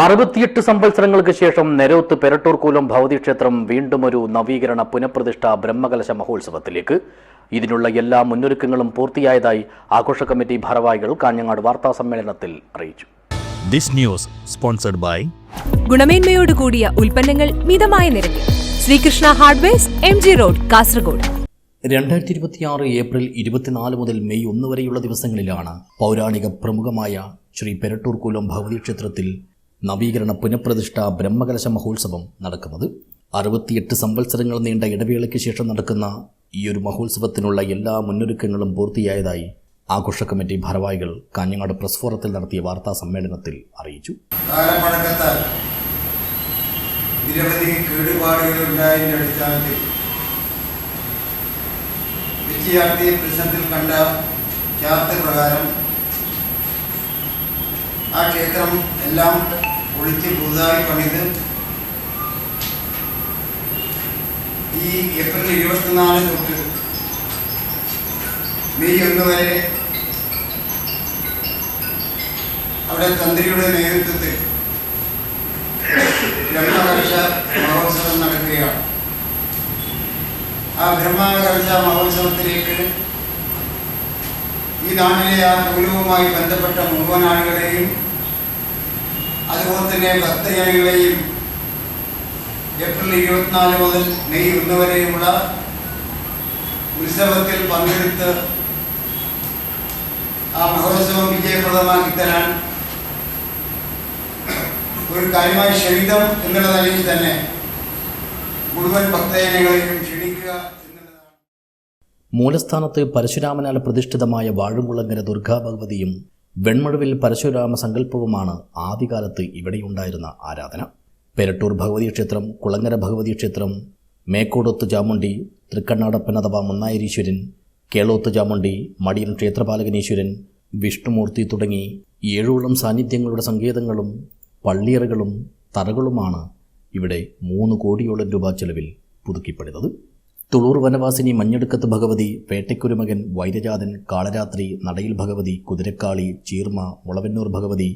68 സംവത്സരങ്ങൾക്ക് ശേഷം നെരോത്ത് പെരട്ടൂർകൂലം ഭഗവതിക്ഷേത്രം വീണ്ടും ഒരു നവീകരണ പുനഃപ്രതിഷ്ഠ ബ്രഹ്മകലശ മഹോത്സവത്തിലേക്ക്. ഇതിനുള്ള എല്ലാ മുന്നൊരുക്കങ്ങളും പൂർത്തിയായതായി ആഘോഷ കമ്മിറ്റി ഭാരവാഹികൾ കാഞ്ഞങ്ങാട് വാർത്താ സമ്മേളനത്തിൽ അറിയിച്ചു. ദിസ് ന്യൂസ് സ്പോൺസർഡ് ബൈ ഗുണമേന്മയോട് കൂടിയ ഉൽപ്പന്നങ്ങൾ മിതമായ നിരക്കിൽ Srikrishna hardwares MG road Kasaragod. 2026 April 24 മുതൽ മെയ് 1 വരെയുള്ള ദിവസങ്ങളിലാണ് പൗരാണിക പ്രമുഖമായ ശ്രീ പെരട്ടൂർകൂലം ഭഗവതിക്ഷേത്രത്തിൽ നവീകരണ പുനഃപ്രതിഷ്ഠ ബ്രഹ്മകലശ മഹോത്സവം നടക്കുന്നത്. 68 സംവത്സരങ്ങൾ നീണ്ട ഇടവേളയ്ക്ക് ശേഷം നടക്കുന്ന ഈ ഒരു മഹോത്സവത്തിനുള്ള എല്ലാ മുന്നൊരുക്കങ്ങളും പൂർത്തിയായതായി ആഘോഷ കമ്മിറ്റി ഭാരവാഹികൾ കാഞ്ഞങ്ങാട് പ്രസ് ഫോറത്തിൽ നടത്തിയ വാർത്താ സമ്മേളനത്തിൽ അറിയിച്ചു. നിരവധി കേടുപാടുകളുണ്ടായതിൻ്റെ അടിസ്ഥാനത്തിൽ വിദ്യാർത്ഥി പ്രശ്നത്തിൽ കണ്ട ചാർട്ട് പ്രകാരം ആ ക്ഷേത്രം എല്ലാം പൊളിച്ച് പുതുതായി പണിത് ഈ ഏപ്രിൽ 24 തൊട്ട് മെയ് 1 വരെ അവിടെ തന്ത്രിയുടെ നേതൃത്വത്തിൽ ബ്രഹ്മകലശ മഹോത്സവം നടക്കുകയാണ്. ആ ബ്രഹ്മകലശ മഹോത്സവത്തിലേക്ക് ഈ നാട്ടിലെ ആ മൂലവുമായി ബന്ധപ്പെട്ട മുഴുവൻ ആളുകളെയും അതുപോലെ തന്നെ ഭക്തജനങ്ങളെയും ഏപ്രിൽ 24 മുതൽ മെയ് 1 വരെയുള്ള ഉത്സവത്തിൽ പങ്കെടുത്ത് ആ മഹോത്സവം വിജയപ്രദമാക്കി തരാൻ ഒരു കാര്യമായി ക്ഷണിതം എന്നുള്ള നിലയിൽ തന്നെ മുഴുവൻ ഭക്തജനങ്ങളെയും ക്ഷണിക്കുക എന്നുള്ളതാണ്. മൂലസ്ഥാനത്ത് പരശുരാമനാൽ പ്രതിഷ്ഠിതമായ വാഴുംകുളങ്ങര ദുർഗാഭഗവതിയും വെൺമഴുവിൽ പരശുരാമ സങ്കല്പവുമാണ് ആദ്യകാലത്ത് ഇവിടെയുണ്ടായിരുന്ന ആരാധന. പെരട്ടൂർ ഭഗവതി ക്ഷേത്രം, കുളങ്ങര ഭഗവതി ക്ഷേത്രം, മേക്കോടൊത്ത് ചാമുണ്ടി, തൃക്കണ്ണാടപ്പൻ അഥവാ മുന്നായിരീശ്വരൻ, കേളോത്ത് ചാമുണ്ടി, മടിയൻ ക്ഷേത്രപാലകനീശ്വരൻ, വിഷ്ണുമൂർത്തി തുടങ്ങി 7ഓളം സാന്നിധ്യങ്ങളുടെ സങ്കേതങ്ങളും പള്ളിയറകളും തറകളുമാണ് ഇവിടെ 3 കോടിയോളം രൂപ ചെലവിൽ പുതുക്കിപ്പണിതത്. തുളൂർ വനവാസിനി, മഞ്ഞടുക്കത്ത് ഭഗവതി, പേട്ടയ്ക്കുരുമകൻ, വൈരജാതൻ, കാളരാത്രി, നടയിൽ ഭഗവതി, കുതിരക്കാളി, ചീർമ, മുളവന്നൂർ ഭഗവതി,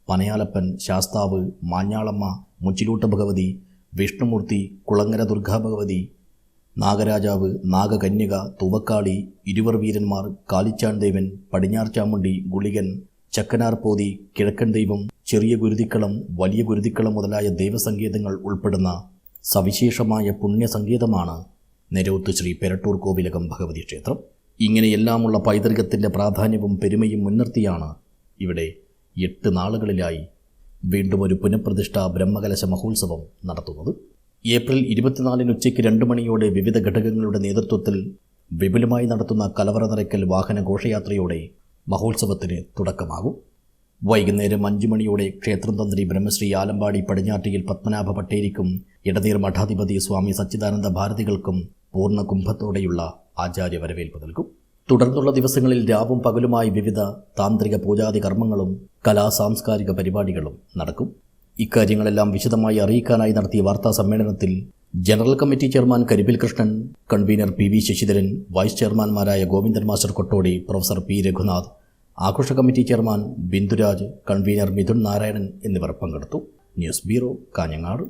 പനയാലപ്പൻ, ശാസ്താവ്, മാഞ്ഞാളമ്മ, മുച്ചിലൂട്ട ഭഗവതി, വിഷ്ണുമൂർത്തി, കുളങ്ങര ദുർഗാഭഗവതി, നാഗരാജാവ്, നാഗകന്യക, തൂവക്കാളി, ഇരുവർ വീരന്മാർ, കാലിച്ചാൻ ദേവൻ, പടിഞ്ഞാർ ചാമുണ്ടി, ഗുളികൻ, ചക്കനാർ പോതി, കിഴക്കൻ ദൈവം, ചെറിയ ഗുരുതിക്കളം, വലിയ ഗുരുതിക്കളം മുതലായ ദൈവസങ്കേതങ്ങൾ ഉൾപ്പെടുന്ന സവിശേഷമായ പുണ്യസങ്കേതമാണ് നെരോത്ത് ശ്രീ പെരട്ടൂർ കോവിലകം ഭഗവതി ക്ഷേത്രം. ഇങ്ങനെയെല്ലാമുള്ള പൈതൃകത്തിൻ്റെ പ്രാധാന്യവും പെരുമയും മുൻനിർത്തിയാണ് ഇവിടെ 8 നാളുകളിലായി വീണ്ടും ഒരു പുനഃപ്രതിഷ്ഠ ബ്രഹ്മകലശ മഹോത്സവം നടത്തുന്നത്. ഏപ്രിൽ 24 ഉച്ചയ്ക്ക് 2 മണിയോടെ വിവിധ ഘടകങ്ങളുടെ നേതൃത്വത്തിൽ വിപുലമായി നടത്തുന്ന കലവറ നിറയ്ക്കൽ വാഹന ഘോഷയാത്രയോടെ മഹോത്സവത്തിന് തുടക്കമാകും. വൈകുന്നേരം 5 മണിയോടെ ക്ഷേത്രം തന്ത്രി ബ്രഹ്മശ്രീ ആലമ്പാടി പടിഞ്ഞാറ്റിയിൽ പത്മനാഭ പട്ടേരിക്കും ഇടനീർ മഠാധിപതി സ്വാമി സച്ചിദാനന്ദ ഭാരതികൾക്കും പൂർണ്ണ കുംഭത്തോടെയുള്ള ആചാര്യ വരവേൽപ്പ് നൽകും. തുടർന്നുള്ള ദിവസങ്ങളിൽ രാവും പകലുമായി വിവിധ താന്ത്രിക പൂജാതി കർമ്മങ്ങളും സാംസ്കാരിക പരിപാടികളും നടക്കും. ഇക്കാര്യങ്ങളെല്ലാം വിശദമായി അറിയിക്കാനായി നടത്തിയ വാർത്താ സമ്മേളനത്തിൽ general committee chairman Karippil Krishnan, convener PV Sasidharan, vice ചെയർമാൻമാരായ Govindan master Kottodi, professor P Raghunath, ആഘോഷ committee chairman Binduraj, convener Mithun Narayanan എന്നിവർ പങ്കെടുത്തു. News bureau, Kanhangad.